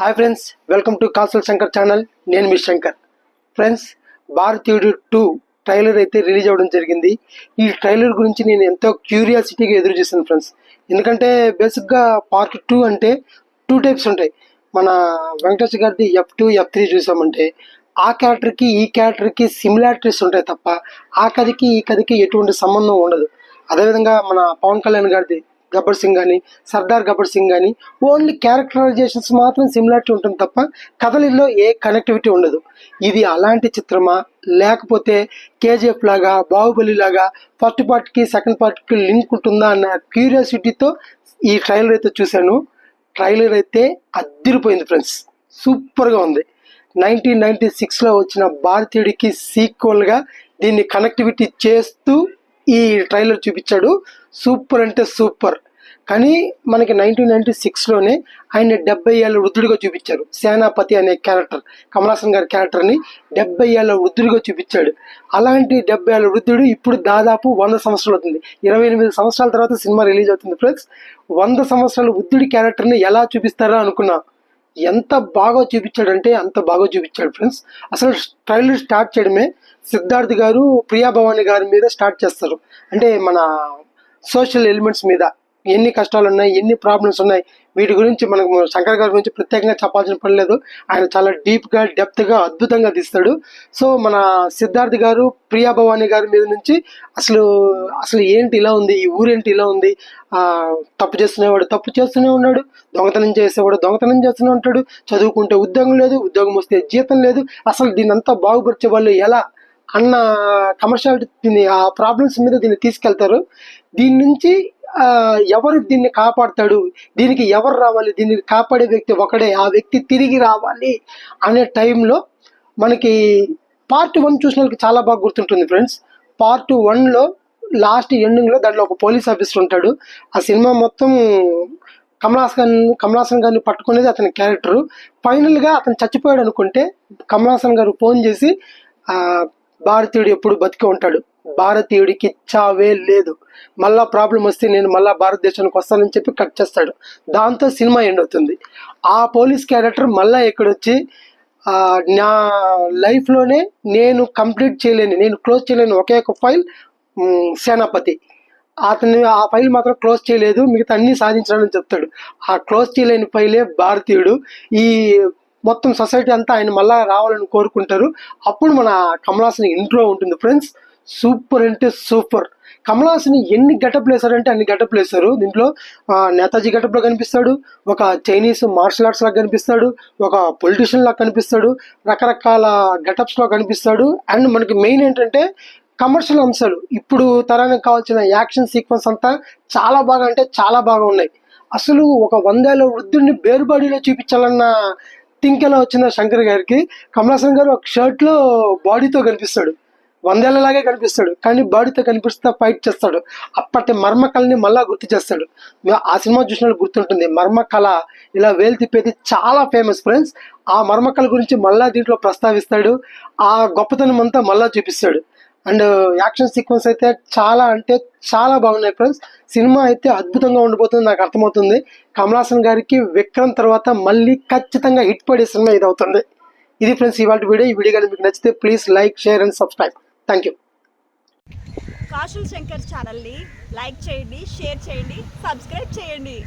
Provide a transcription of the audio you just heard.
Hi friends, welcome to castle Shankar channel. నేను మీ Shankar. Friends, భారతీయుడు 2 trailer అయితే రిలీజ్ అవ్వడం జరిగింది. ఈ ట్రైలర్ గురించి నేను ఎంతో క్యూరియాసిటీగా ఎదురు చూస్తాను ఫ్రెండ్స్. ఎందుకంటే బేసిక్గా పార్ట్ 2 అంటే 2 టైప్స్ ఉంటాయి. మన వెంకటేష్ గారిది F2 F3 చూసామంటే ఆ క్యారెక్టర్కి ఈ క్యారెక్టర్కి సిమిలారిటీస్ ఉంటాయి తప్ప ఆ కథకి ఈ కథకి ఎటువంటి సంబంధం ఉండదు. అదేవిధంగా మన పవన్ కళ్యాణ్ గారిది గబ్బర్ సింగ్ కానీ సర్దార్ గబ్బర్ సింగ్ కానీ ఓన్లీ క్యారెక్టరైజేషన్స్ మాత్రం సిమిలారిటీ ఉంటుంది తప్ప కథలలో ఏ కనెక్టివిటీ ఉండదు. ఇది అలాంటి చిత్రమా లేకపోతే కేజీఎఫ్ లాగా బాహుబలి లాగా ఫస్ట్ పార్ట్కి సెకండ్ పార్ట్కి లింక్ ఉంటుందా అన్న క్యూరియాసిటీతో ఈ ట్రైలర్ అయితే చూశాను. ట్రైలర్ అయితే అద్దిరిపోయింది ఫ్రెండ్స్, సూపర్గా ఉంది. 1996లో వచ్చిన భారతీయుడికి సీక్వల్గా దీన్ని కనెక్టివిటీ చేస్తూ ఈ ట్రైలర్ చూపించాడు. సూపర్ అంటే సూపర్. కానీ మనకి 1996లోనే ఆయన 70 ఏళ్ళ వృద్ధుడిగా చూపించారు. సేనాపతి అనే క్యారెక్టర్, కమల్ హాసన్ గారి క్యారెక్టర్ని 70 ఏళ్ళ వృద్ధుడిగా చూపించాడు. అలాంటి 70 ఏళ్ళ వృద్ధుడు ఇప్పుడు దాదాపు 100 సంవత్సరాలు అవుతుంది. 28 సంవత్సరాల తర్వాత సినిమా రిలీజ్ అవుతుంది ఫ్రెండ్స్. 100 సంవత్సరాల వృద్ధుడి క్యారెక్టర్ని ఎలా చూపిస్తారా అనుకున్నా. ఎంత బాగా చూపించాడంటే అంత బాగా చూపించాడు ఫ్రెండ్స్. అసలు ట్రైలర్ స్టార్ట్ చేయడమే సిద్ధార్థ్ గారు ప్రియా భవాని గారి మీద స్టార్ట్ చేస్తారు. అంటే మన సోషల్ ఎలిమెంట్స్ మీద ఎన్ని కష్టాలు ఉన్నాయి, ఎన్ని ప్రాబ్లమ్స్ ఉన్నాయి, వీటి గురించి మనకు శంకర్ గారి గురించి ప్రత్యేకంగా చెప్పాల్సిన పని లేదు. ఆయన చాలా డీప్గా డెప్త్గా అద్భుతంగా తీస్తాడు. సో మన సిద్ధార్థ్ గారు ప్రియా భవాని గారి మీద నుంచి అసలు ఏంటి ఇలా ఉంది, ఈ ఊరేంటి ఇలా ఉంది, తప్పు చేస్తునేవాడు తప్పు చేస్తూనే ఉన్నాడు, దొంగతనం చేసేవాడు దొంగతనం చేస్తూనే ఉంటాడు, చదువుకుంటే ఉద్యోగం లేదు, ఉద్యోగం వస్తే జీతం లేదు, అసలు దీన్ని అంతా బాగుపరిచే వాళ్ళు ఎలా అన్న కమర్షియాలిటీ ఆ ప్రాబ్లమ్స్ మీద దీన్ని తీసుకెళ్తారు. దీని నుంచి ఎవరు దీన్ని కాపాడతాడు, దీనికి ఎవరు రావాలి, దీన్ని కాపాడే వ్యక్తి ఒకడే, ఆ వ్యక్తి తిరిగి రావాలి అనే టైంలో మనకి పార్ట్ 1 చూసిన వాళ్ళకి చాలా బాగా గుర్తుంటుంది ఫ్రెండ్స్. పార్ట్ 1లో లాస్ట్ ఎండింగ్లో దాంట్లో ఒక పోలీస్ ఆఫీసర్ ఉంటాడు. ఆ సినిమా మొత్తం కమల్ హాసన్ గారిని పట్టుకునేది అతని క్యారెక్టరు. ఫైనల్గా అతను చచ్చిపోయాడు అనుకుంటే కమల్ హాసన్ గారు ఫోన్ చేసి భారతీయుడు ఎప్పుడు బతికి ఉంటాడు, భారతీయుడికి చావే లేదు, మళ్ళా ప్రాబ్లం వస్తే నేను మళ్ళా భారతదేశానికి వస్తానని చెప్పి కట్ చేస్తాడు. దాంతో సినిమా ఎండ్ అవుతుంది. ఆ పోలీస్ క్యారెక్టర్ మళ్ళా ఎక్కడొచ్చి నా లైఫ్లోనే నేను కంప్లీట్ చేయలేని, నేను క్లోజ్ చేయలేని ఒకే ఒక ఫైల్ సేనాపతి, అతను ఆ ఫైల్ మాత్రం క్లోజ్ చేయలేదు, మిగతా అన్నీ సాధించాలని చెప్తాడు. ఆ క్లోజ్ చేయలేని ఫైలే భారతీయుడు. ఈ మొత్తం సొసైటీ అంతా ఆయన మళ్ళా రావాలని కోరుకుంటారు. అప్పుడు మన కమల్ హాసన్ ఇంట్రో ఉంటుంది ఫ్రెండ్స్. సూపర్ అంటే సూపర్. కమల్ హాసన్ ఎన్ని గెటప్లు వేశారంటే అన్ని గెటప్లు వేశారు. దీంట్లో నేతాజీ గెటప్లో కనిపిస్తాడు, ఒక చైనీస్ మార్షల్ ఆర్ట్స్ లాగా కనిపిస్తాడు, ఒక పొలిటీషియన్ లాగా కనిపిస్తాడు, రకరకాల గెటప్స్లో కనిపిస్తాడు. అండ్ మనకి మెయిన్ ఏంటంటే కమర్షియల్ అంశాలు, ఇప్పుడు తరానికి కావాల్సిన యాక్షన్ సీక్వెన్స్ అంతా చాలా బాగా అంటే చాలా బాగా ఉన్నాయి. అసలు ఒక 100 ఏళ్ళ వృద్ధుడిని బేరుబాడీలో చూపించాలన్న థింక్ ఎలా వచ్చిందో శంకర్ గారికి. కమల్ హాసన్ గారు ఒక షర్ట్లో బాడీతో కనిపిస్తాడు, 100 ఏళ్ళలాగే కనిపిస్తాడు, కానీ బాడీతో కనిపిస్తా ఫైట్ చేస్తాడు. అప్పటి మర్మకళని మళ్ళా గుర్తు చేస్తాడు. ఆ సినిమా చూసిన గుర్తుంటుంది. మర్మకళ ఇలా వేలు తిప్పేది చాలా ఫేమస్ ఫ్రెండ్స్. ఆ మర్మకళ గురించి మళ్ళా దీంట్లో ప్రస్తావిస్తాడు. ఆ గొప్పతనం అంతా మళ్ళా చూపిస్తాడు. అండ్ యాక్షన్ సీక్వెన్స్ అయితే చాలా అంటే చాలా బాగున్నాయి ఫ్రెండ్స్. సినిమా అయితే అద్భుతంగా ఉండిపోతుంది, నాకు అర్థమవుతుంది. కమల్ హాసన్ గారికి విక్రమ్ తర్వాత మళ్ళీ ఖచ్చితంగా హిట్ పడే సినిమా ఇది అవుతుంది. ఇది ఫ్రెండ్స్ ఇవాళ వీడియో. ఈ వీడియో కానీ మీకు నచ్చితే please like, share and subscribe. Thank you. Castle Shankar ఛానల్ని లైక్ చేయండి, షేర్ చేయండి, సబ్స్క్రైబ్ చేయండి.